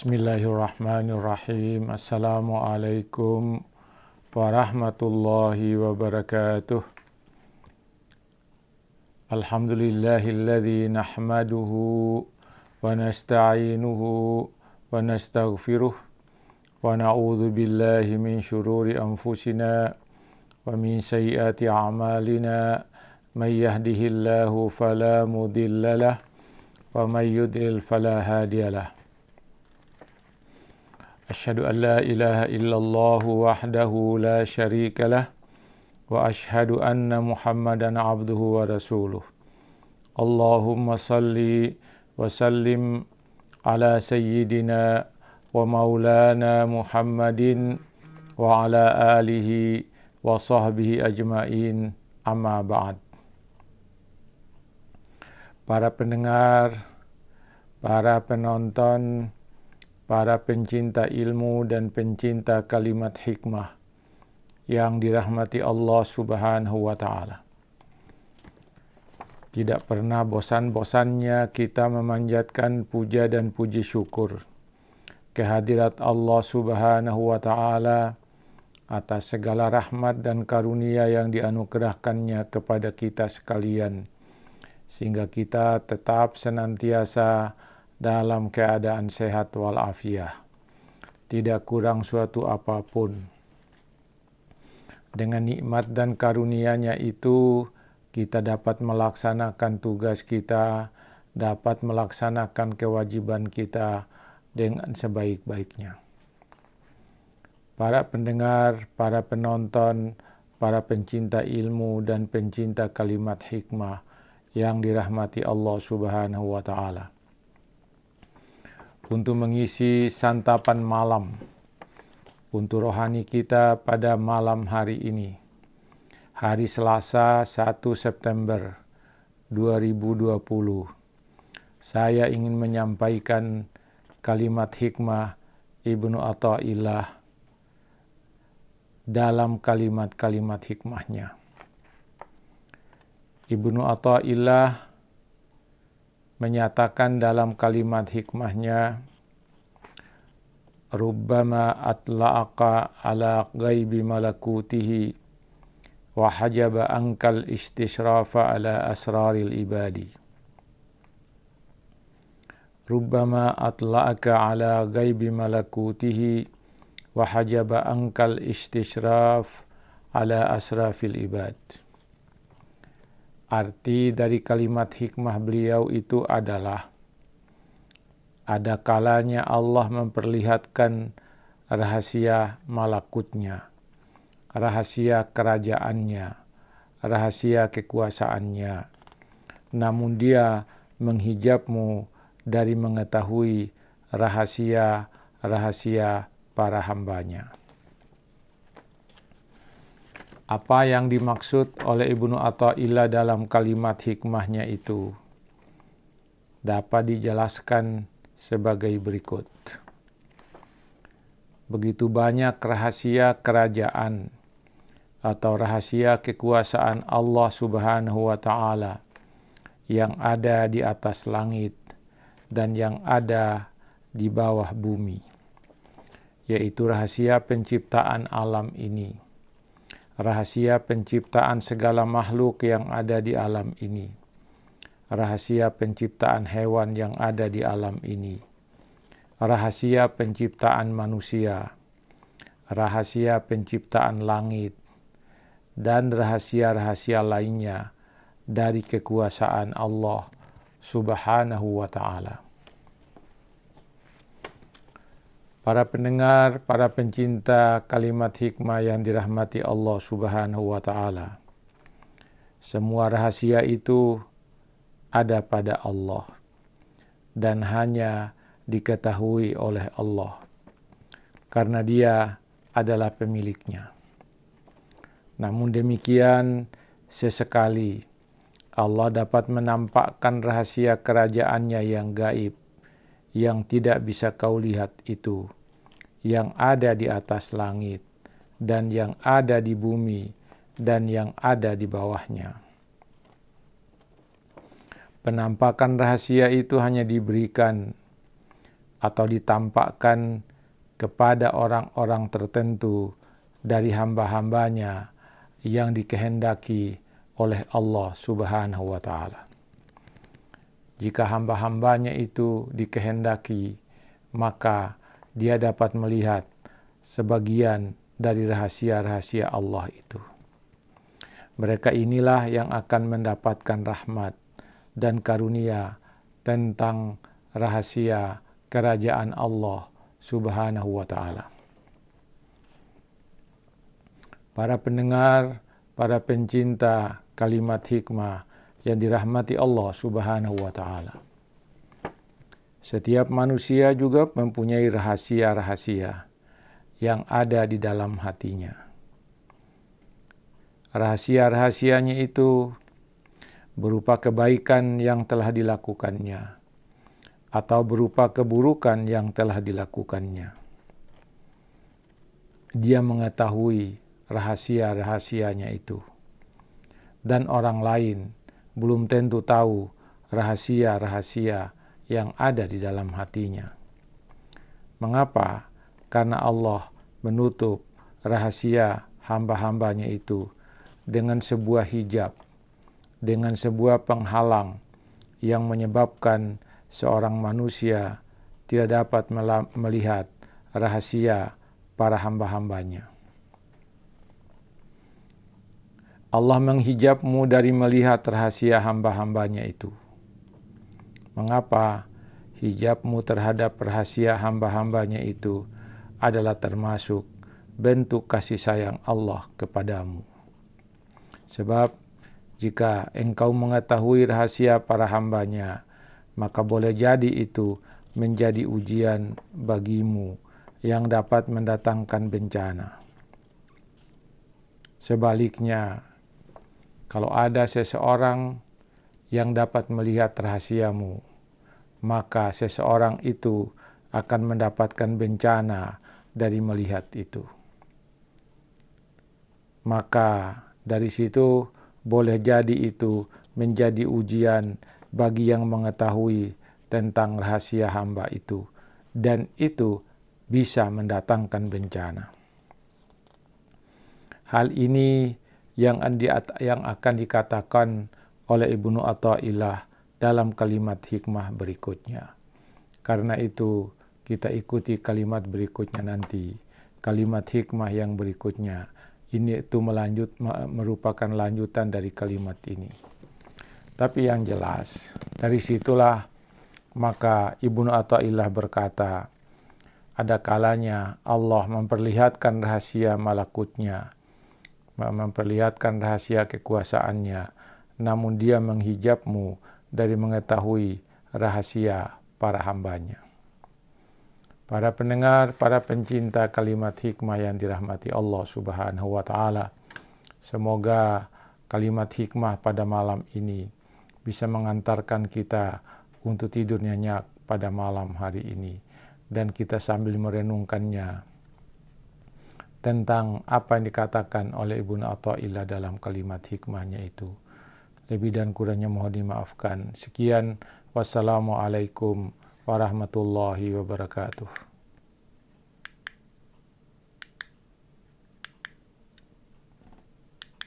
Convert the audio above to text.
Bismillahirrahmanirrahim. Assalamualaikum warahmatullahi wabarakatuh. Alhamdulillahilladzi nahmaduhu wa nasta'inuhu wa nastaghfiruh wa na'udzu billahi min syururi anfusina wa min sayyiati a'malina. May yahdihillahu fala mudhillalah wa may yudlil fala hadiyalah. Asyhadu an la ilaha illallah wahdahu la syarika lah wa asyhadu anna Muhammadan abduhu wa rasuluh. Allahumma salli wa sallim ala sayyidina wa maulana Muhammadin wa ala alihi wa sahbihi ajmain, amma ba'd. Para pendengar, para penonton, para pencinta ilmu dan pencinta kalimat hikmah yang dirahmati Allah Subhanahu wa Ta'ala. Tidak pernah bosan-bosannya kita memanjatkan puja dan puji syukur kehadirat Allah Subhanahu wa Ta'ala atas segala rahmat dan karunia yang dianugerahkannya kepada kita sekalian, sehingga kita tetap senantiasa dalam keadaan sehat walafiat, tidak kurang suatu apapun. Dengan nikmat dan karunia-Nya itu, kita dapat melaksanakan tugas kita, dapat melaksanakan kewajiban kita dengan sebaik-baiknya. Para pendengar, para penonton, para pencinta ilmu dan pencinta kalimat hikmah yang dirahmati Allah Subhanahu wa Ta'ala. Untuk mengisi santapan malam untuk rohani kita pada malam hari ini, hari Selasa 1 September 2020, saya ingin menyampaikan kalimat hikmah Ibnu Athaillah dalam kalimat-kalimat hikmahnya. Ibnu Athaillah menyatakan dalam kalimat hikmahnya, rubbama atla'aqa ala ghaibi malakutihi wa hajaba ankal istishrafa ala asraril ibadi. Rubbama atla'aka ala ghaibi malakutihi wa hajaba ankal istishraf ala asrafil ibad. Arti dari kalimat hikmah beliau itu adalah, ada kalanya Allah memperlihatkan rahasia malakutnya, rahasia kerajaannya, rahasia kekuasaannya, namun Dia menghijabmu dari mengetahui rahasia-rahasia para hambanya. Apa yang dimaksud oleh Ibnu Athaillah dalam kalimat hikmahnya itu dapat dijelaskan sebagai berikut. Begitu banyak rahasia kerajaan atau rahasia kekuasaan Allah Subhanahu wa Ta'ala yang ada di atas langit dan yang ada di bawah bumi, yaitu rahasia penciptaan alam ini, rahasia penciptaan segala makhluk yang ada di alam ini, rahasia penciptaan hewan yang ada di alam ini, rahasia penciptaan manusia, rahasia penciptaan langit, dan rahasia-rahasia lainnya dari kekuasaan Allah Subhanahu wa Ta'ala. Para pendengar, para pencinta kalimat hikmah yang dirahmati Allah Subhanahu wa Ta'ala, semua rahasia itu ada pada Allah dan hanya diketahui oleh Allah karena Dia adalah pemiliknya. Namun demikian, sesekali Allah dapat menampakkan rahasia kerajaannya yang gaib, yang tidak bisa kau lihat itu, yang ada di atas langit dan yang ada di bumi dan yang ada di bawahnya. Penampakan rahasia itu hanya diberikan atau ditampakkan kepada orang-orang tertentu dari hamba-hambanya yang dikehendaki oleh Allah Subhanahu wa Ta'ala. Jika hamba-hambanya itu dikehendaki, maka dia dapat melihat sebagian dari rahasia-rahasia Allah itu. Mereka inilah yang akan mendapatkan rahmat dan karunia tentang rahasia kerajaan Allah Subhanahu wa Ta'ala. Para pendengar, para pencinta kalimat hikmah yang dirahmati Allah Subhanahu wa Ta'ala. Setiap manusia juga mempunyai rahasia-rahasia yang ada di dalam hatinya. Rahasia-rahasianya itu berupa kebaikan yang telah dilakukannya atau berupa keburukan yang telah dilakukannya. Dia mengetahui rahasia-rahasianya itu, dan orang lain belum tentu tahu rahasia-rahasia yang ada di dalam hatinya. Mengapa? Karena Allah menutup rahasia hamba-hambanya itu dengan sebuah hijab, dengan sebuah penghalang yang menyebabkan seorang manusia tidak dapat melihat rahasia para hamba-hambanya. Allah menghijabmu dari melihat rahasia hamba-hambanya itu. Mengapa? Hijabmu terhadap rahasia hamba-hambanya itu adalah termasuk bentuk kasih sayang Allah kepadamu. Sebab jika engkau mengetahui rahasia para hambanya, maka boleh jadi itu menjadi ujian bagimu yang dapat mendatangkan bencana. Sebaliknya, kalau ada seseorang yang dapat melihat rahasiamu, maka seseorang itu akan mendapatkan bencana dari melihat itu. Maka dari situ boleh jadi itu menjadi ujian bagi yang mengetahui tentang rahasia hamba itu, dan itu bisa mendatangkan bencana. Hal ini yang akan dikatakan oleh Ibnu Athaillah dalam kalimat hikmah berikutnya. Karena itu kita ikuti kalimat berikutnya nanti. Kalimat hikmah yang berikutnya. Ini itu merupakan lanjutan dari kalimat ini. Tapi yang jelas, dari situlah maka Ibnu Athaillah berkata, ada kalanya Allah memperlihatkan rahasia malakutnya, memperlihatkan rahasia kekuasaannya, namun dia menghijabmu dari mengetahui rahasia para hambanya. Para pendengar, para pencinta kalimat hikmah yang dirahmati Allah Subhanahu wa Ta'ala, semoga kalimat hikmah pada malam ini bisa mengantarkan kita untuk tidur nyenyak pada malam hari ini, dan kita sambil merenungkannya tentang apa yang dikatakan oleh Ibnu Athaillah dalam kalimat hikmahnya itu. Lebih dan kurangnya mohon dimaafkan. Sekian, wassalamualaikum warahmatullahi wabarakatuh.